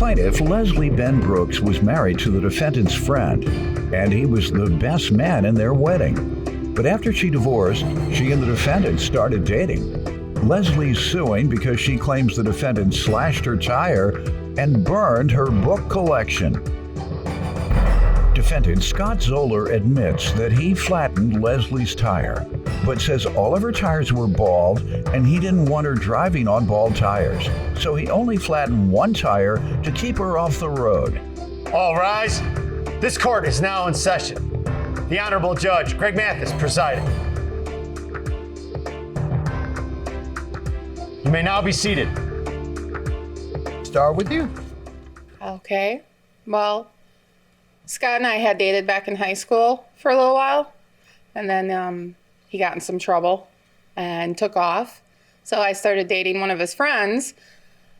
plaintiff, Leslie Ben Brooks, was married to the defendant's friend, and he was the best man in their wedding. But after she divorced, she and the defendant started dating. Leslie's suing because she claims the defendant slashed her tire and burned her book collection. Defendant Scott Zoller admits that he flattened Leslie's tire, but says all of her tires were bald and he didn't want her driving on bald tires. So he only flattened one tire to keep her off the road. All rise. This court is now in session. The Honorable Judge Craig Mathis presiding. You may now be seated. Start with you. Okay. Well, Scott and I had dated back in high school for a little while, and then he got in some trouble and took off. So I started dating one of his friends.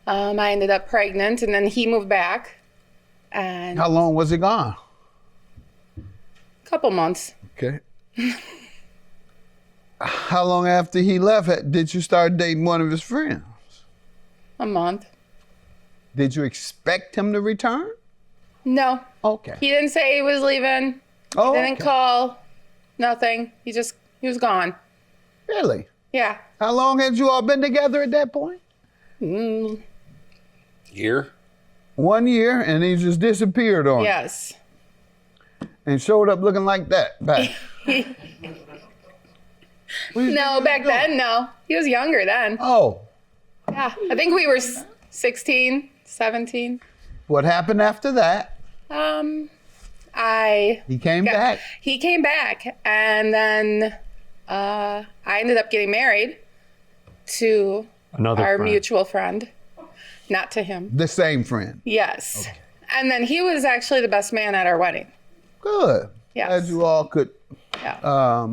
I ended up pregnant, and then he moved back. And How long was he gone? a couple months. Okay. How long after he left did you start dating one of his friends? A month. Did you expect him to return? No. Okay. He didn't say he was leaving. Oh, He didn't okay. call. Nothing. He was gone. Really? Yeah. How long had you all been together at that point? Year? 1 year, and he just disappeared on you. Yes. And showed up looking like that back. No, back then, no. He was younger then. Oh, Yeah. I think we were 16, 17. what happened after that? He came back. He came back, and then I ended up getting married to Another our friend. mutual friend. Not to him. The same friend. Yes. And then he was actually the best man at our wedding. Good. Yes. Glad you all could Yeah.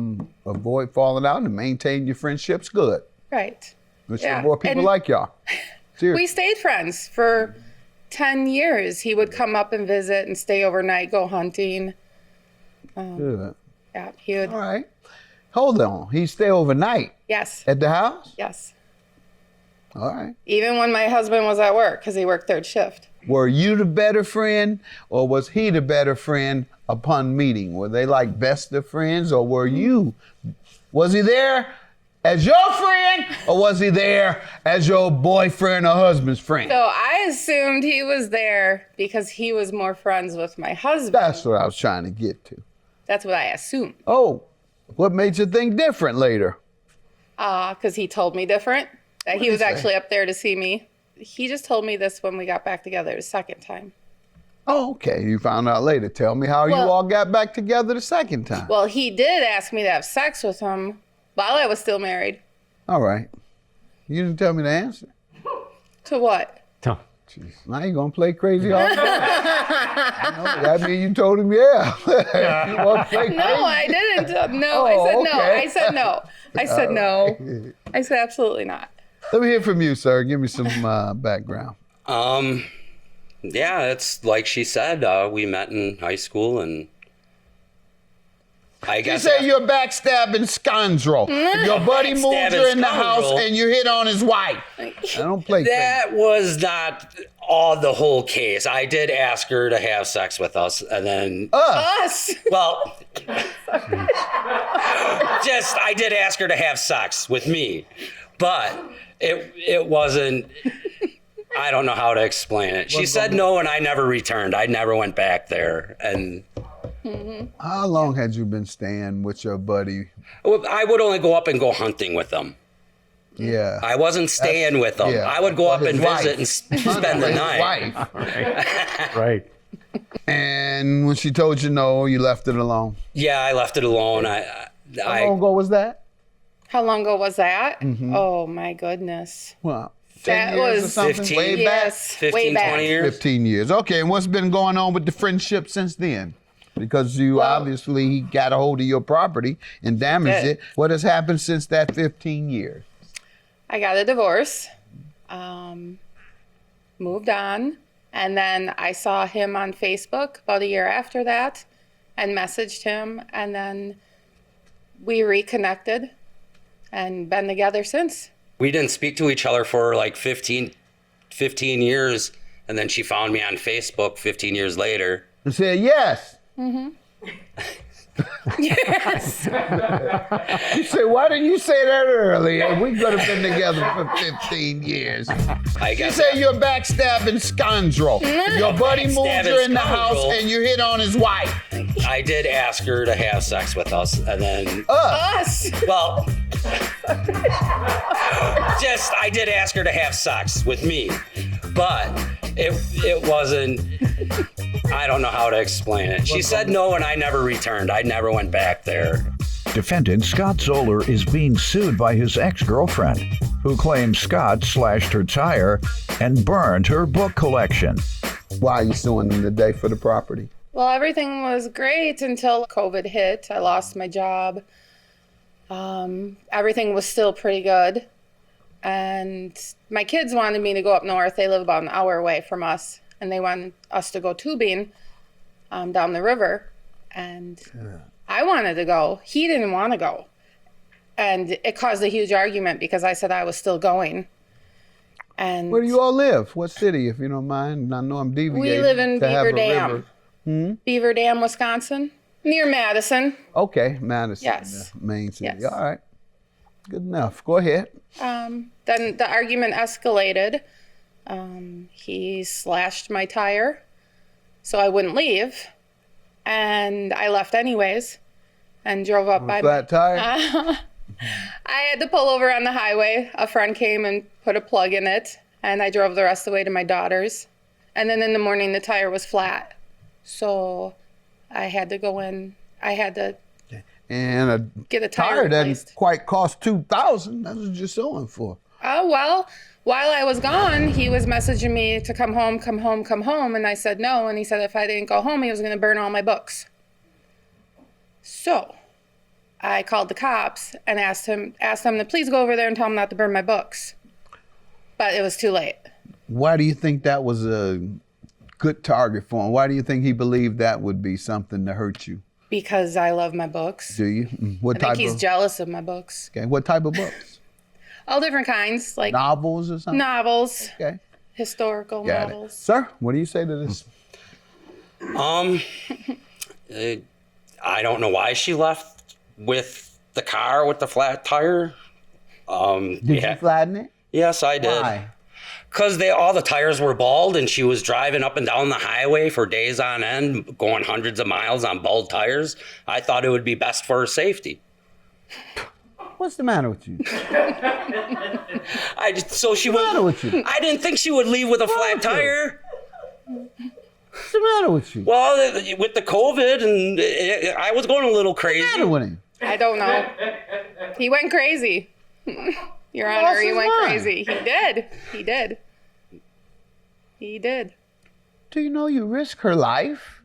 avoid falling out and maintain your friendships. Good. Right. There's Yeah, more people and- like y'all. Seriously. We stayed friends for 10 years. He would come up and visit and stay overnight, go hunting. Good. Yeah, he would. All right. Hold on. He stay overnight Yes. at the house? Yes. All right. Even when my husband was at work, because he worked third shift. Were you the better friend, or was he the better friend upon meeting? Were they like best of friends, or were you? Was he there as your friend, or was he there as your boyfriend or husband's friend? So I assumed he was there because he was more friends with my husband. That's what I was trying to get to. That's what I assumed. Oh, what made you think different later? Because he told me different. That he did was he say? actually up there to see me. He just told me this when we got back together the second time. Oh, okay. You found out later. Tell me how you Well- all got back together the second time. Well, he did ask me to have sex with him while I was still married. All right. You didn't tell me the answer. To what? Jeez, now you gonna play crazy all the time. No, that means you told him, yeah. You want to play crazy? No, I didn't. No, I Oh, said no. okay. I said no. I said no. I said absolutely not. Let me hear from you, sir. Give me some background. Yeah, it's like she said, we met in high school, and I You guess say you're a backstabbing scoundrel. Your buddy moved Backstabbing you in the house scoundrel. and you hit on his wife. I don't play crazy. that was not all the whole case. I did ask her to have sex with us, and then Us. well, I did ask her to have sex with me, but it wasn't. I don't know how to explain it. She said no, and I never returned. I never went back there, and How long had you been staying with your buddy? I would only go up and go hunting with them. Yeah. I wasn't staying with them. yeah. I would go Well, up and his visit wife. and spend the His night. wife. Right. And when she told you no, you left it alone. Yeah, I left it alone. How long ago was that? How long ago was that? Oh my goodness. Well, 10 That years or was something? 15. Way back? Yes, 15, way back. 20 years. 15 years. Okay, and what's been going on with the friendship since then? Because you Well- obviously got a hold of your property and damaged Did. it. What has happened since that 15 years? I got a divorce, moved on, and then I saw him on Facebook about a year after that and messaged him, and then we reconnected and been together since. We didn't speak to each other for like 15 years, And then she found me on Facebook 15 years later. And said yes. Yes. You said, why didn't you say that earlier? We could have been together for 15 years. I You guess say you're a backstabbing scoundrel. Your buddy moved you in the house scoundrel. and you hit on his wife. I did ask her to have sex with us, and then Us. well, I did ask her to have sex with me, but it wasn't. I don't know how to explain it. She said no, and I never returned. I never went back there. Defendant Scott Zoller is being sued by his ex-girlfriend, who claims Scott slashed her tire and burned her book collection. Why are you suing him today for the property? Well, everything was great until COVID hit. I lost my job. Everything was still pretty good. And my kids wanted me to go up north. They live about an hour away from us. And they wanted us to go tubing down the river. And I wanted to go. He didn't want to go. And it caused a huge argument because I said I was still going. And Where do you all live? What city, if you don't mind? I know I'm deviating. we live in to have Beaver a Dam. river. Beaver Dam, Wisconsin, near Madison. Okay, Madison. Yes. The main city. Yes. All right. Good enough. Go ahead. Then the argument escalated. He slashed my tire so I wouldn't leave. And I left anyways and drove up by Flat tire? I had to pull over on the highway. A friend came and put a plug in it, and I drove the rest of the way to my daughter's. And then in the morning, the tire was flat. So I had to go in. I had to And a get a tire tire doesn't replaced. quite cost $2,000. That's what you're suing for. Oh, well, while I was gone, he was messaging me to come home, come home, come home. And I said no. And he said if I didn't go home, he was going to burn all my books. So I called the cops and asked them to please go over there and tell him not to burn my books. But it was too late. Why do you think that was a good target for him? Why do you think he believed that would be something to hurt you? Because I love my books. Do you? What I type think he's of jealous of my books. Okay, what type of books? All different kinds, like Novels or something? novels, Okay. historical Got it. novels. Sir, what do you say to this? I don't know why she left with the car with the flat tire. Did you flatten it? Yes, I did. Why? Because all the tires were bald, and she was driving up and down the highway for days on end, going hundreds of miles on bald tires. I thought it would be best for her safety. What's the matter with you? So she What's the matter would. with you? I didn't think she would leave with a flat with you? tire. What's the matter with you? Well, with the COVID, and I was going a little What's the matter crazy. with him? I don't know. He went crazy. Your Honor, Lost he his went mind. crazy. He did. He did. He did. Do you know you risk her life?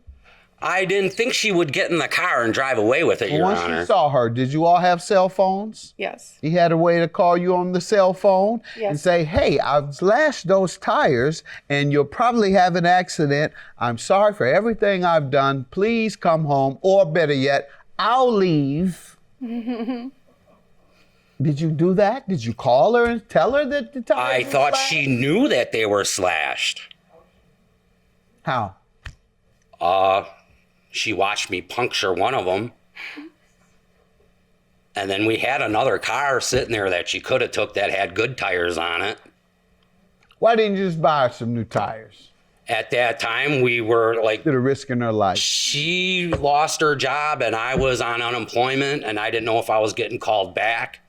I didn't think she would get in the car and drive away with it, Your Once Honor. you saw her, did you all have cell phones? Yes. He had a way to call you on the cell phone and Yes. say, hey, I've slashed those tires and you'll probably have an accident. I'm sorry for everything I've done. Please come home. Or better yet, I'll leave. Did you do that? Did you call her and tell her that the tires I were thought slashed? she knew that they were slashed. How? She watched me puncture one of them. And then we had another car sitting there that she could have took that had good tires on it. Why didn't you just buy her some new tires? At that time, we were like, Instead of risking her life. she lost her job and I was on unemployment and I didn't know if I was getting called back.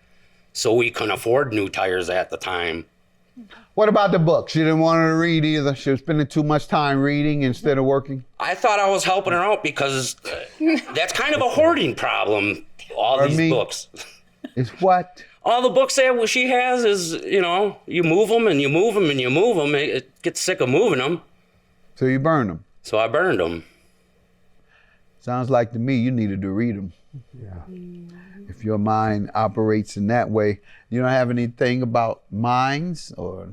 So we couldn't afford new tires at the time. What about the book? She didn't want her to read either. She was spending too much time reading instead of working. I thought I was helping her out because that's kind of a hoarding problem, all Or these me. books. It's what? All the books that she has is, you move them and you move them and you move them. It gets sick of moving them. So you burn them. So I burned them. Sounds like to me you needed to read them. Yeah. If your mind operates in that way, you don't have anything about minds or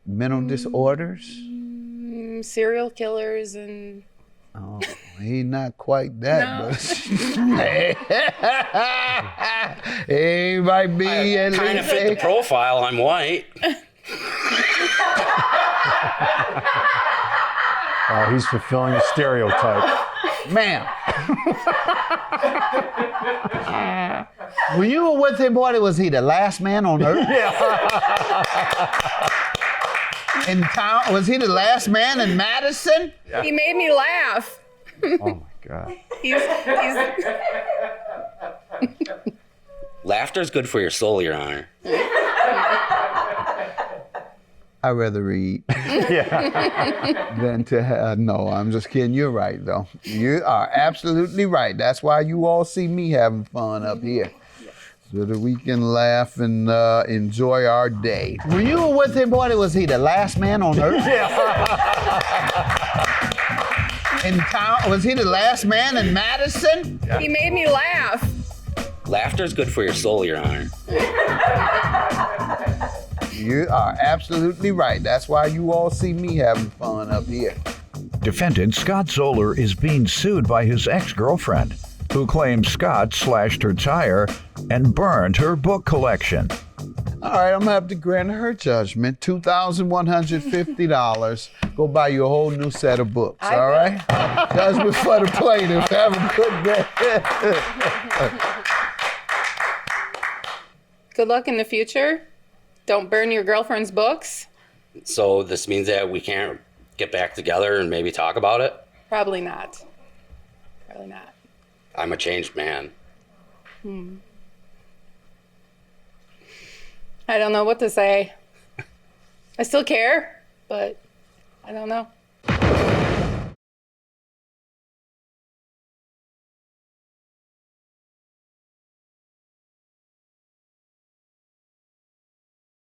mental disorders? Serial killers and Oh, he not quite that, No. but he might be I at kind of least fit the profile. I'm white. He's fulfilling a stereotype. Ma'am. When you were with him, boy, was he the last man on earth? In town, was he the last man in Madison? He made me laugh. Oh my God. He's Laughter's good for your soul, Your Honor. I'd rather read than to have. No, I'm just kidding. You're right, though. You are absolutely right. That's why you all see me having fun up here. So that we can laugh and enjoy our day. When you were with him, boy, was he the last man on earth? In town, was he the last man in Madison? He made me laugh. Laughter's good for your soul, Your Honor. You are absolutely right. That's why you all see me having fun up here. Defendant Scott Zoller is being sued by his ex-girlfriend, who claims Scott slashed her tire and burned her book collection. All right, I'm gonna have to grant her judgment, $2,150. Go buy you a whole new set of books, all right? Judgment for the plaintiff. Have a good day. Good luck in the future. Don't burn your girlfriend's books. So this means that we can't get back together and maybe talk about it? Probably not. Probably not. I'm a changed man. I don't know what to say. I still care, but I don't know.